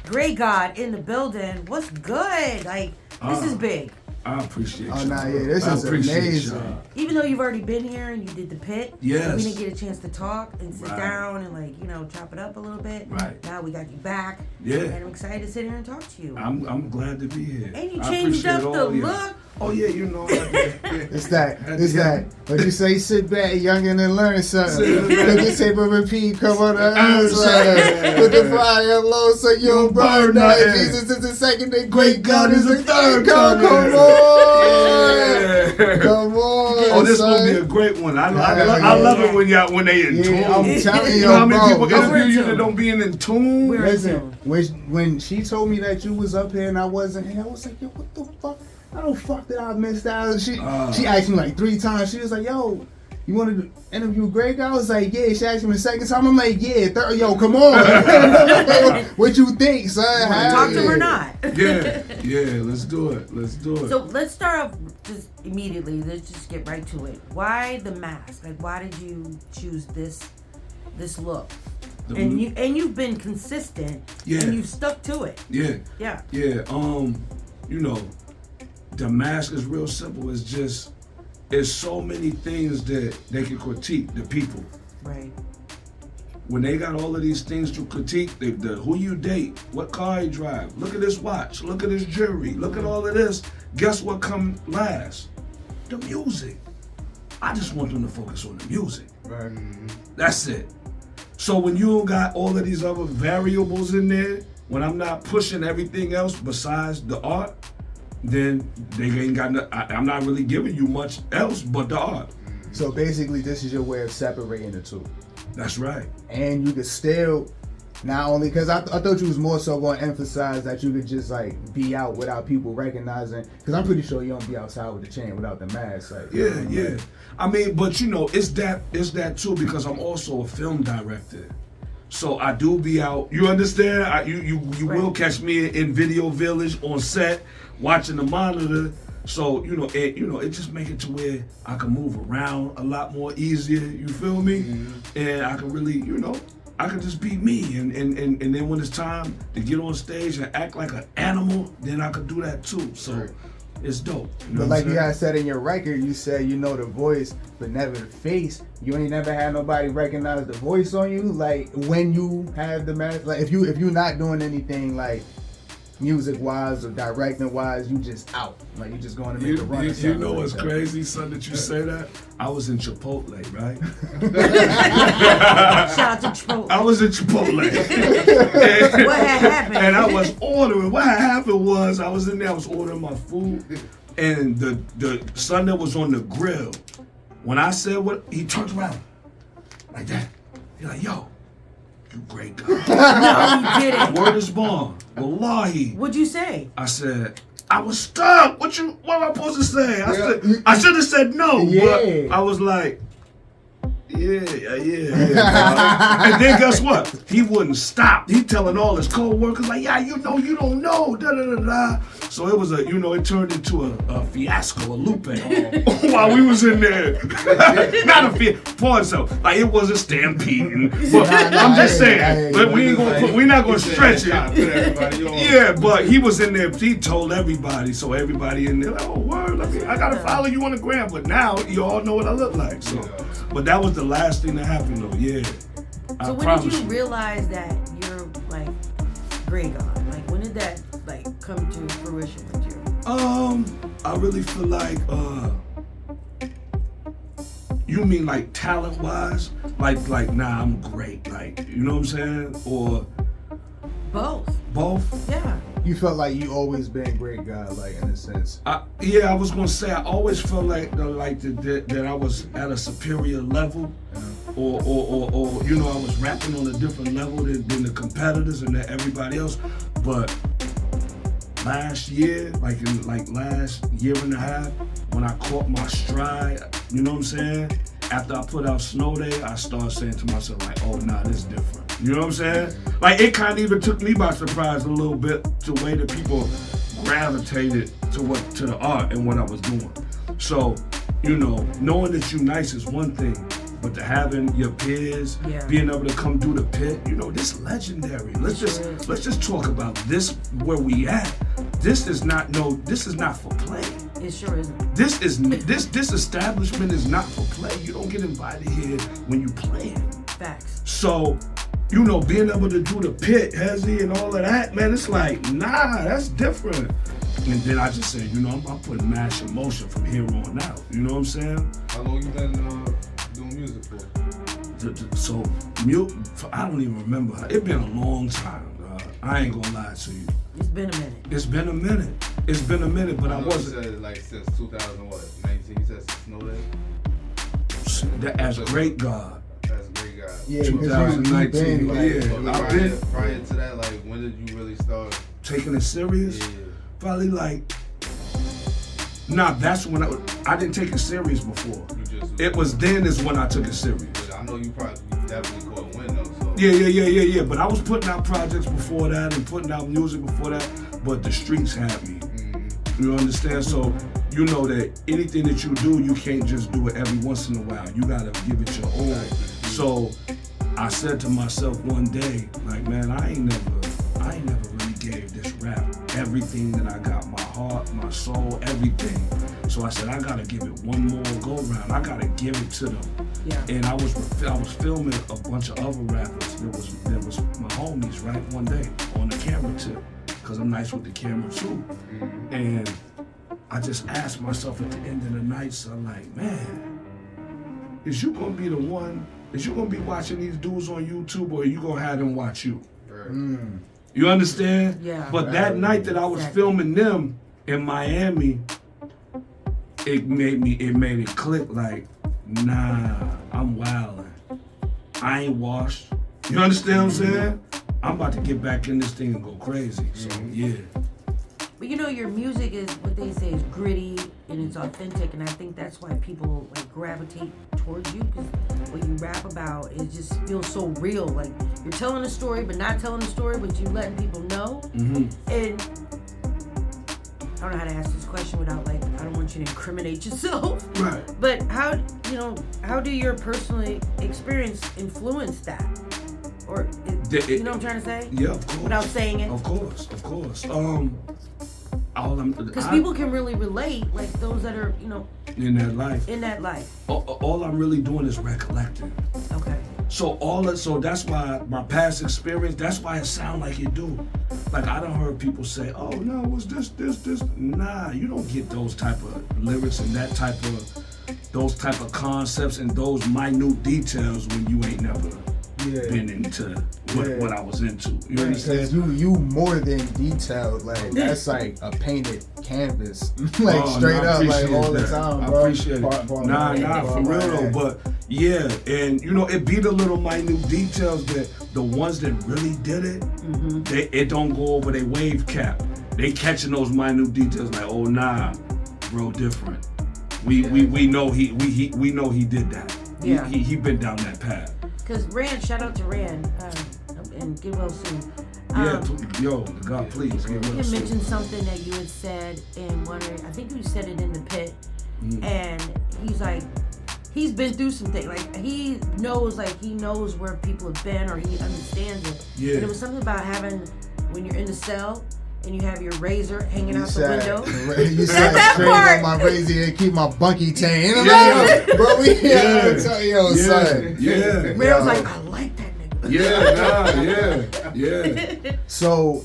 Grea8Gawd in the building. What's good? Like, this is big. I appreciate you. Oh, nah, yeah, this is amazing. Y'all. Even though you've already been here and you did the pit, yes. we didn't get a chance to talk and sit Right. down and, like, you know, chop it up a little bit. Right. Now we got you back. Yeah. And I'm excited to sit here and talk to you. I'm glad to be here. And you I changed up appreciate the all y'all. look. Oh yeah, you know. It's that. But you say sit back, youngin', and learn something. Look at tape and repeat, come on the outside. Put the fire low so you don't burn nothing. Jesus is the second, and Grea8Gawd is the third. Come on. Yeah. Come on. Oh, this son. gonna be a great one. I love it when they in tune. I'm telling you, You know how many bro, people we're in interview you tune. that don't be in tune? We're in Listen, when she told me that you was up here and I wasn't here, I was like, yo, what the fuck? How the fuck did I miss out? She asked me like 3 times. She was like, yo, you wanted to interview Grea8Gawd? I was like, yeah. She asked me the second time. I'm like, yeah. Third, yo, come on. What you think, son? Talk to him or not. Yeah, let's do it. So let's start off just immediately. Let's just get right to it. Why the mask? Like, why did you choose this look? And you've been consistent. Yeah. And you've stuck to it. Yeah. Yeah. Yeah. You know, the mask is real simple. It's just, it's so many things that they can critique the people. Right. When they got all of these things to critique, the who you date, what car you drive, look at this watch, look at this jewelry, look at all of this. Guess what come last? The music. I just want them to focus on the music. Right. That's it. So when you don't got all of these other variables in there, when I'm not pushing everything else besides the art, then they ain't got I'm not really giving you much else but the art. So basically, this is your way of separating the two. That's right. And you could still, not only, because I thought you was more so going to emphasize that you could just like be out without people recognizing, because I'm pretty sure you don't be outside with the chain without the mask. Like, Yeah. I mean, but you know, it's that too, because I'm also a film director. So I do be out. You understand? You will catch me in Video Village on set, watching the monitor. So it just make it to where I can move around a lot more easier. You feel me? Mm-hmm. And I can really, I can just be me. And then when it's time to get on stage and act like an animal, then I can do that too. So it's dope. But like you had said in your record, you said you know the voice, but never the face. You ain't never had nobody recognize the voice on you. Like when you have the mask, like if you're not doing anything like music wise or directing wise, you just out. Like you just going to make a run. You know what's crazy, son, that you say that? I was in Chipotle, right? Shout out to Chipotle. I was in Chipotle. What had happened? And I was ordering. What had happened was I was in there, I was ordering my food, and the son that was on the grill, when I said what, he turned around like that. He's like, yo, you Grea8Gawd. No, you didn't. Word is born. Wallahi. What'd you say? I said, I was stuck. What am I supposed to say? I should have said no, but I was like, yeah. And then guess what? He wouldn't stop. He telling all his co-workers like, yeah, you don't know, da. So it was it turned into a fiasco, a lupe, while we was in there. Not a fiasco, like it was a stampede. But I'm just saying, but we're not gonna stretch it. Yeah, but he was in there. He told everybody, so everybody in there, like, oh word, I gotta follow you on the gram. But now you all know what I look like. So, but that was the last thing that happened though. Yeah. So when did you realize that you're like Grea8Gawd? Like when did that like come to fruition with you? I really feel like you mean like talent wise? Like nah, I'm great. Like, you know what I'm saying? Or both? Yeah. You felt like you always been Grea8Gawd, like in a sense. I was gonna say I always felt like that I was at a superior level, or I was rapping on a different level than the competitors and everybody else. But last year, last year and a half, when I caught my stride, you know what I'm saying? After I put out Snow Day, I started saying to myself like, oh nah, this is different. You know what I'm saying? Like it kind of even took me by surprise a little bit, the way that people gravitated to the art and what I was doing. So, knowing that you nice is one thing, but to having your peers, being able to come do the pit, you know, this legendary. Let's just talk about this where we at. This is not for play. It sure isn't. This establishment is not for play. You don't get invited here when you playing. Facts. So, you know, being able to do the pit, Hezzy, and all of that, man, it's like, nah, that's different. And then I just said, you know, I'm putting mash in motion from here on out. You know what I'm saying? How long you been doing music for? So, I don't even remember. It's been a long time. I ain't gonna lie to you. It's been a minute. It's been a minute, but I wasn't. You said like since 2019, you said since Snow Day? As Grea8Gawd. As Grea8Gawd. Yeah, 2019. Prior to that, like, when did you really start taking it serious? Yeah. Probably like. Nah, that's when I didn't take it serious before. It was then is when I took it serious. I know you definitely caught wind though. So. Yeah. But I was putting out projects before that and putting out music before that. But the streets had me. Mm-hmm. You understand? So you know that anything that you do, you can't just do it every once in a while. You gotta give it your all. So I said to myself one day, like, man, I ain't never really gave this rap everything that I got, my heart, my soul, everything. So I said, I gotta give it one more go round. I gotta give it to them. Yeah. And I was filming a bunch of other rappers. There was my homies, right, one day on the camera tip, because I'm nice with the camera too. And I just asked myself at the end of the night, so I'm like, man, is you gonna be the one? Is you gonna be watching these dudes on YouTube, or are you gonna have them watch you? You understand? Yeah. But that night that I was filming them in Miami, it made it click like, nah, I'm wildin'. I ain't washed. You understand what I'm saying? I'm about to get back in this thing and go crazy. So yeah. But you know, your music is what they say is gritty and it's authentic, and I think that's why people like gravitate towards you, because what you rap about, it just feels so real. Like you're telling a story, but not telling a story, but you letting people know. And I don't know how to ask this question without, like, I don't want you to incriminate yourself. Right. But how do your personal experience influence that? Or you know what I'm trying to say? Yeah, of course. Without saying it. Of course. Because people can really relate, like those that are, you know, in that life. All I'm really doing is recollecting. Okay. So that's why my past experience, that's why it sound like it do. Like I done heard people say, oh no, it was this. Nah, you don't get those type of lyrics and those type of concepts and those minute details when you ain't never been into what I was into. You understand? You more than detailed. Like that's like a painted canvas. Like straight up, like all the time, bro. I appreciate it. Nah, for real though. But yeah, and you know, it be the little minute details that the ones that really did it, it don't go over their wave cap. They catching those minute details like, oh nah, bro, different. We know he did that. Yeah. He been down that path. Because Rand, shout out to Rand, and get well soon. God, please, get well You soon. mentioned something that you had said in one of, I think you said it in the pit, and he's like, he's been through some things. Like, he knows where people have been, or he understands it. Yeah. And it was something about having, when you're in the cell, and you have your razor hanging out the window. You said that straight part. on my razor and keep my bunky tan. Yeah. Bro, we tell you, son. Yeah. Man, I was like, I like that nigga. Yeah. So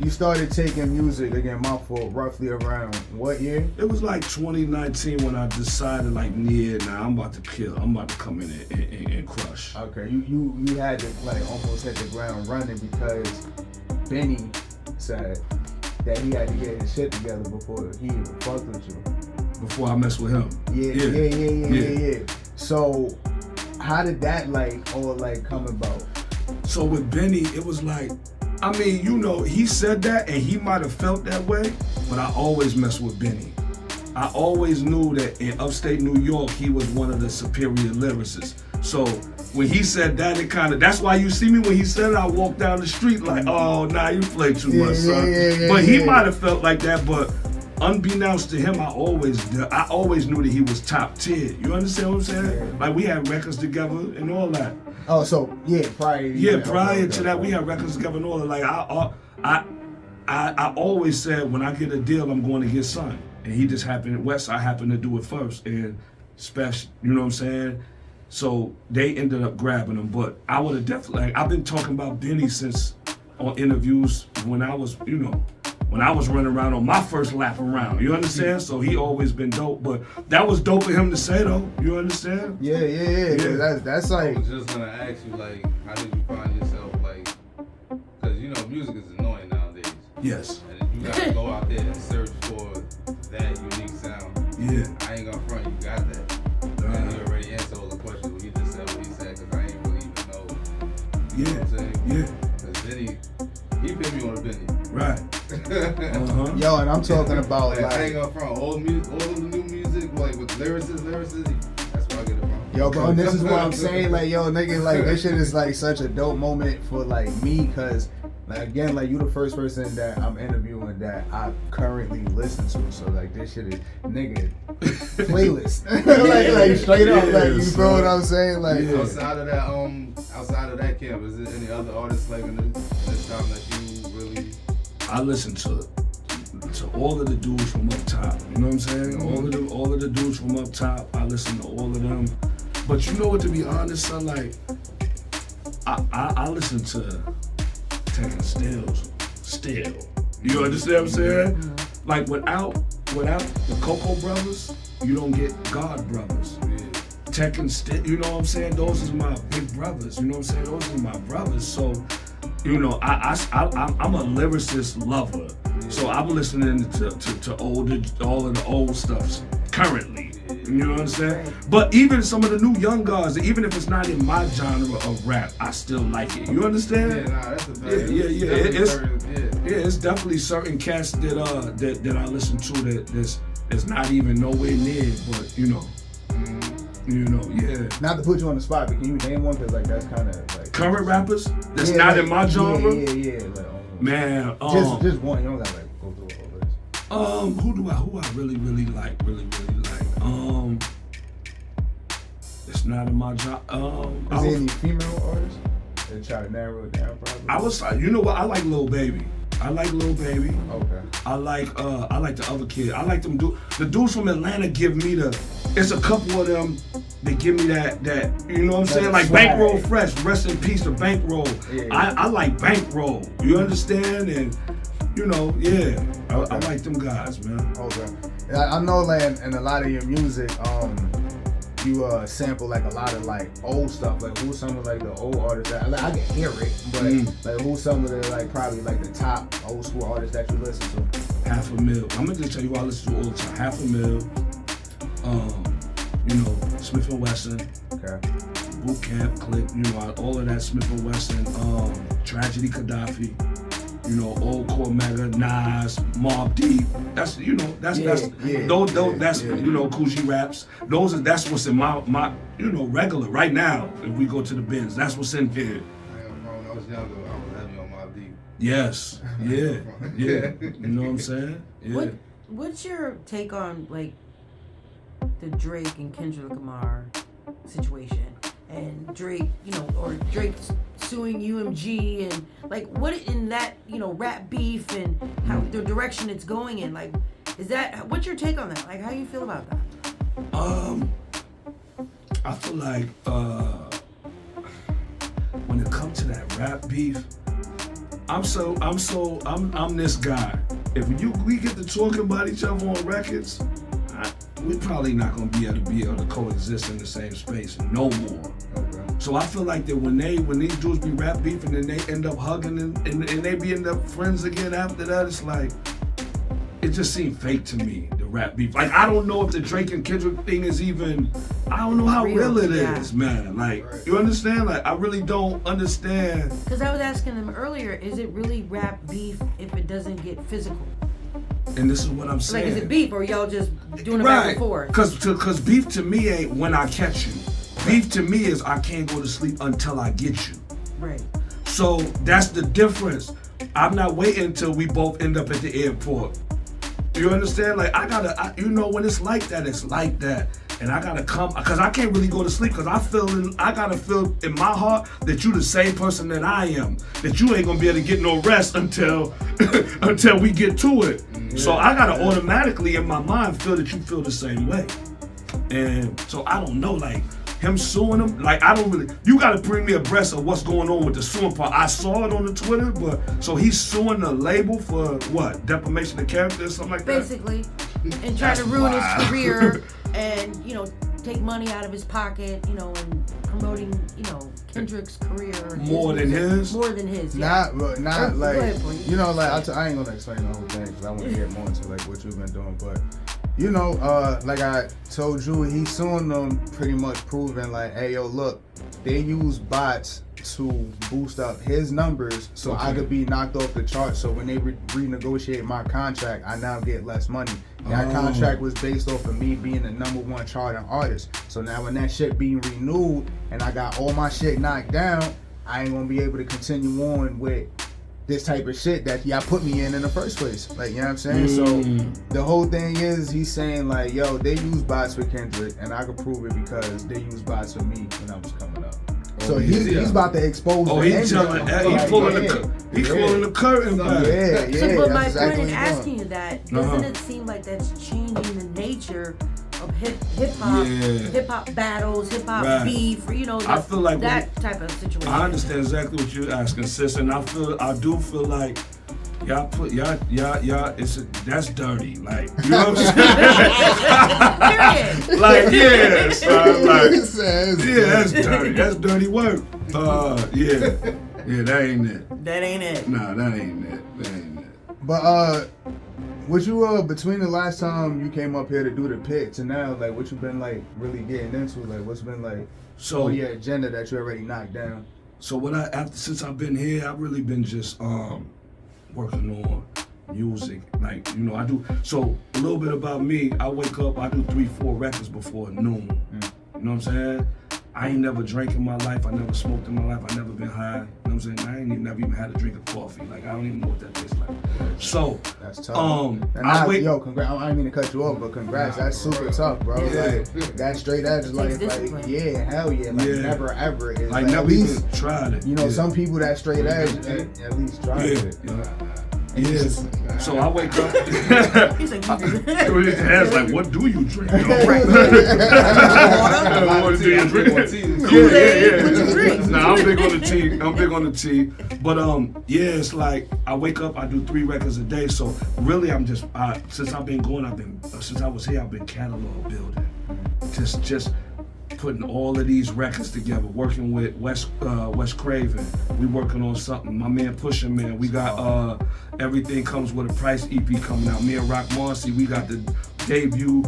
you started taking music again, my fault, roughly around what year? It was like 2019 when I decided like, I'm about to kill. I'm about to come in and crush. Okay, you had to like almost hit the ground running because Benny said that he had to get his shit together before he even fucked with you. Before I mess with him. Yeah. So how did that all come about? So with Benny, it was like, I mean, you know, he said that and he might have felt that way, but I always mess with Benny. I always knew that in upstate New York, he was one of the superior lyricists. So when he said that, that's why you see me when he said it, I walked down the street like, oh, nah, you play too much, son. But he might have felt like that, but unbeknownst to him, I always knew that he was top tier. You understand what I'm saying? Yeah. Like we had records together and all that. Oh, so prior To that we had records together and all that. Like I always said when I get a deal, I'm going to get signed. And he just happened. Westside happened to do it first, and special. You know what I'm saying? So they ended up grabbing him. But I would have definitely. Like, I've been talking about Benny since on interviews when I was, when I was running around on my first lap around. You understand? So he always been dope. But that was dope for him to say though. You understand? Yeah. That's like. I was just gonna ask you, like, how did you find yourself, like, because music is annoying nowadays. Yes. And you gotta go out there and search for that unique sound. Yeah. I ain't gonna front, you got that. And he already answered all the questions, but he just said what he said, because I ain't really even know. You know what I'm saying? Yeah. Because Benny, he put me on a Benny. Right. Yo, and I'm talking about like I ain't gonna front, all the new music, like with lyricists, that's where I get it from. Yo, bro, this is what I'm saying. Like, yo, nigga, like this shit is like such a dope moment for like me, cause like again, like you the first person that I'm interviewing that I currently listen to. So like this shit is nigga playlist. like straight up, like you feel what I'm saying? Like outside of that camp, is there any other artists like in this time that you really? I listen to all of the dudes from up top. You know what I'm saying? Mm-hmm. All of the dudes from up top. I listen to all of them. But you know what? To be honest, son, like I listen to Tekken still. You understand what I'm saying? Mm-hmm. Like without the Coco Brothers, you don't get God Brothers. Tekken still. You know what I'm saying? Those is my big brothers. You know what I'm saying? Those are my brothers. So. I'm a lyricist lover, so I'm listening to all of the old stuff currently. You know what I'm saying? But even some of the new young guys, even if it's not in my genre of rap, I still like it. You understand? Yeah, nah, that's the thing. Yeah. It's definitely certain cats that I listen to that's not even nowhere near, but yeah. Not to put you on the spot, but can you name one? Cause like that's kind of like current rappers that's not in my genre. Yeah. Like, man, just one. You don't gotta like go through all this. Who I really like? It's not in my genre. Is there any female artists that try to narrow it down? Probably. I was like, you know what? I like Lil Baby. Okay. I like the other kid. I like them the dudes from Atlanta give me it's a couple of them that give me that you know what I'm saying? Like Bankroll Fresh, rest in peace to Bankroll. Yeah. I like Bankroll. You understand? And I like them guys, man. Okay. I know like in a lot of your music, you sample like a lot of like old stuff. Like who's some of like the old artists that I can hear it, but like who's some of the like probably like the top old school artists that you listen to? $500,000. I'm gonna just tell you what I listen to all the time. $500,000. Smith & Wesson. Okay. Boot Camp, Click. All of that Smith & Wesson. Tragedy Gaddafi. Old Cormega, Nas, Mobb Deep. That's Coogee Raps. That's what's in my regular right now. If we go to the bins, that's what's in here. When I was younger, I was heavy on Mobb Deep. Yes, yeah. You know what I'm saying? Yeah. What's your take on like the Drake and Kendrick Lamar situation? And Drake, or Drake suing UMG and like what in that, rap beef and how the direction it's going in, like, what's your take on that? Like, how do you feel about that? I feel like when it comes to that rap beef, I'm this guy. If we get to talking about each other on records, we're probably not gonna be able to coexist in the same space no more. Okay. So I feel like that when these dudes be rap beefing and they end up hugging and they end up friends again after that, it's like it just seemed fake to me, the rap beef. Like I don't know if the Drake and Kendrick thing is even, I don't know how real it is, man. Like you understand? Like I really don't understand. Because I was asking them earlier, is it really rap beef if it doesn't get physical? And this is what I'm saying. Like, is it beef or y'all just doing it back and forth? Because beef to me ain't when I catch you. Beef to me is I can't go to sleep until I get you. Right. So that's the difference. I'm not waiting until we both end up at the airport. You understand? Like I gotta, you know, when it's like that, and I gotta come because I can't really go to sleep because I gotta feel in my heart that you the same person that I am. That you ain't gonna be able to get no rest until we get to it. Yeah, so I gotta automatically in my mind feel that you feel the same way. And so I don't know, like him suing him, like I don't really. You gotta bring me abreast of what's going on with the suing part. I saw it on the Twitter, but so he's suing the label for what? Defamation of character or something like that. Basically, and trying to ruin his career, and you know, take money out of his pocket, you know, and promoting, you know, Kendrick's career. More than his. More than his. Yeah. Not like ahead, you know, like I ain't gonna explain the whole thing because I want to get more into like what you've been doing, but. You know, like I told you, he's suing them pretty much proving like, hey, yo, look, they use bots to boost up his numbers so I could be knocked off the chart. So when they renegotiate my contract, I now get less money. That contract was based off of me being the #1 charting artist. So now when that shit being renewed and I got all my shit knocked down, I ain't gonna be able to continue on with this type of shit that y'all put me in the first place. Like, you know what I'm saying? So the whole thing is he's saying like, yo, they use bots for Kendrick and I can prove it because they use bots for me when I was coming up. So he's about to expose the he's pulling the curtain back. Yeah. So, but my point in asking you that, doesn't it seem like that's changing the nature of hip hop battles, hip hop beef, you know, I feel like that type of situation. I understand exactly what you're asking, sis, and I do feel like y'all that's dirty, like, you know what I'm saying? Like, yeah, son, like, that's dirty. That's dirty work. Yeah, that ain't it. That ain't it. Nah, that ain't it. That ain't it. But what you between the last time you came up here to do the pit to now, like what you been like really getting into, like what's been like on your agenda that you already knocked down? So since I've been here, I've really been just working on music. Like, you know, I do so a little bit about me. I wake up, I do 3-4 records before noon. You know what I'm saying? I ain't never drank in my life. I never smoked in my life. I never been high. You know what I'm saying? I ain't never even had a drink of coffee. Like, I don't even know what that tastes like. So, that's tough. Yo, congrats. I didn't mean to cut you off, but congrats. That's super tough, bro. Yeah. Like, that straight edge life, like, yeah, hell yeah. Like, never ever is. Like, never even tried it. You know, some people that straight edge at least tried it. Yes. So I wake up. He's like, his head's like, what do you drink? What do you drink? Yeah. Nah, I'm big on the tea. But it's like I wake up, I do 3 records a day. So really, I'm just since I've been going, since I was here, I've been catalog building. Just putting all of these records together, working with Wes Craven. We working on something. My man Pusha Man. We got Everything Comes With a Price EP coming out. Me and Rock Marcy, we got the debut,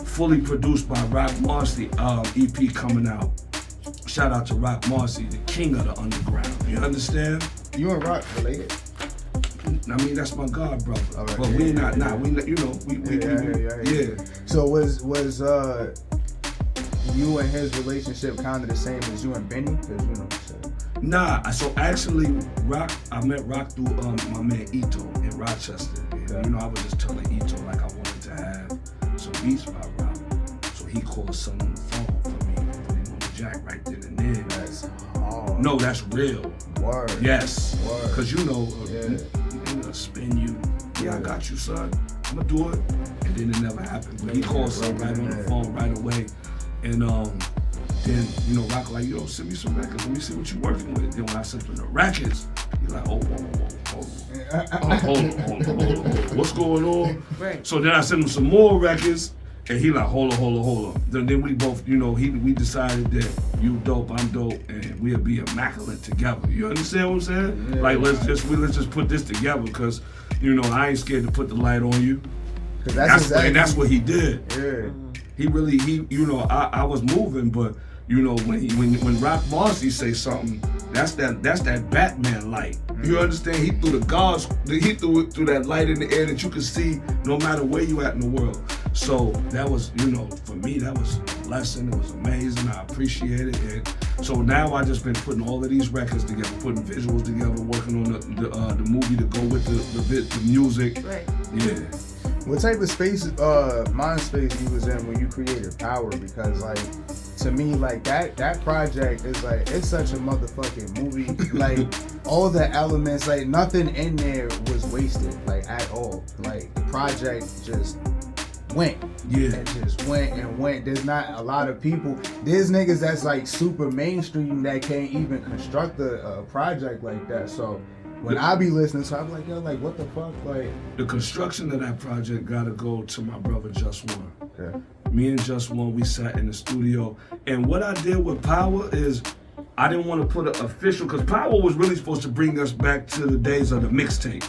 fully produced by Rock Marcy EP coming out. Shout out to Rock Marcy, the king of the underground. You understand? You and Rock related? I mean, that's my god brother. Right, but we not. We you know we. So was you and his relationship kind of the same as you and Benny? Because you know. Nah, so actually, I met Rock through my man Ito in Rochester. And, you know, I was just telling Ito like I wanted to have some beats by Rock. So he called son on the phone for me, put him on the jack right then and there. That's hard. No, that's real. Word. Yes. Word. Cause you know, gonna spin you. Yeah, I got you, son. I'ma do it. And then it never happened. But he called son right on the phone right away. And then, you know, Rock like, yo, send me some records. Let me see what you're working with. Then when I sent him the records, he's like, hold on. What's going on? Right. So then I sent him some more records, and he like, hold on. Then we both, you know, we decided that you dope, I'm dope, and we'll be immaculate together. You understand what I'm saying? Yeah, like, let's just put this together, because, you know, I ain't scared to put the light on you. And that's what he did. Yeah. He you know, I was moving, but you know, when Rock Marcy say something, that's that Batman light. You understand? He threw threw that light in the air that you could see no matter where you at in the world. So that was, you know, for me, that was a lesson. It was amazing. I appreciate it. And so now I just been putting all of these records together, putting visuals together, working on the movie to go with the music. Right. Yeah. What type of space, mind space you was in when you created Power? Because like, to me, like that project is like, it's such a motherfucking movie. Like all the elements, like nothing in there was wasted, like at all. Like the project just went. Yeah. And just went and went. There's not a lot of people. There's niggas that's like super mainstream that can't even construct a project like that. So when I be listening, so I'm like, yo, like, what the fuck? Like, the construction of that project gotta go to my brother Just One. okay. Me and Just One, we sat in the studio, and what I did with Power is I didn't want to put an official, because Power was really supposed to bring us back to the days of the mixtape.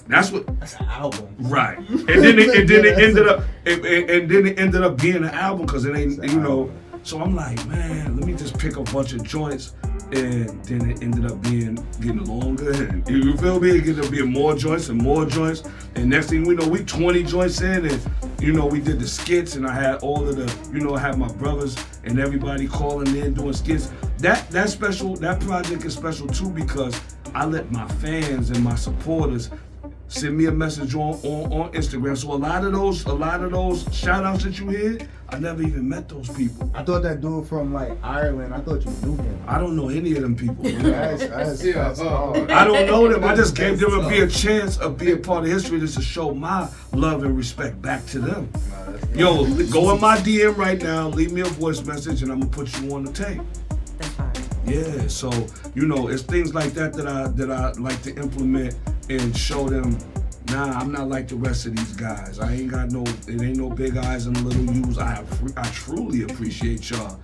That's an album. Right. And then it ended up being an album, because it ain't, you know. So I'm like, man, let me just pick a bunch of joints. And then it ended up getting longer, and you feel me? It ended up being more joints and more joints. And next thing we know, we 20 joints in, and you know, we did the skits, and I had all of the, you know, I had my brothers and everybody calling in doing skits. That project is special too, because I let my fans and my supporters send me a message on Instagram. So a lot of those shout outs that you hear, I never even met those people. I thought that dude from like Ireland, I thought you knew him. I don't know any of them people. That's hard. I don't know them. I just gave them a chance of being part of history, just to show my love and respect back to them. Yo, go in my DM right now, leave me a voice message, and I'm gonna put you on the tape. That's fine. Yeah, so you know, it's things like that that I like to implement and show them. Nah, I'm not like the rest of these guys. It ain't no big eyes and little U's. I truly appreciate y'all.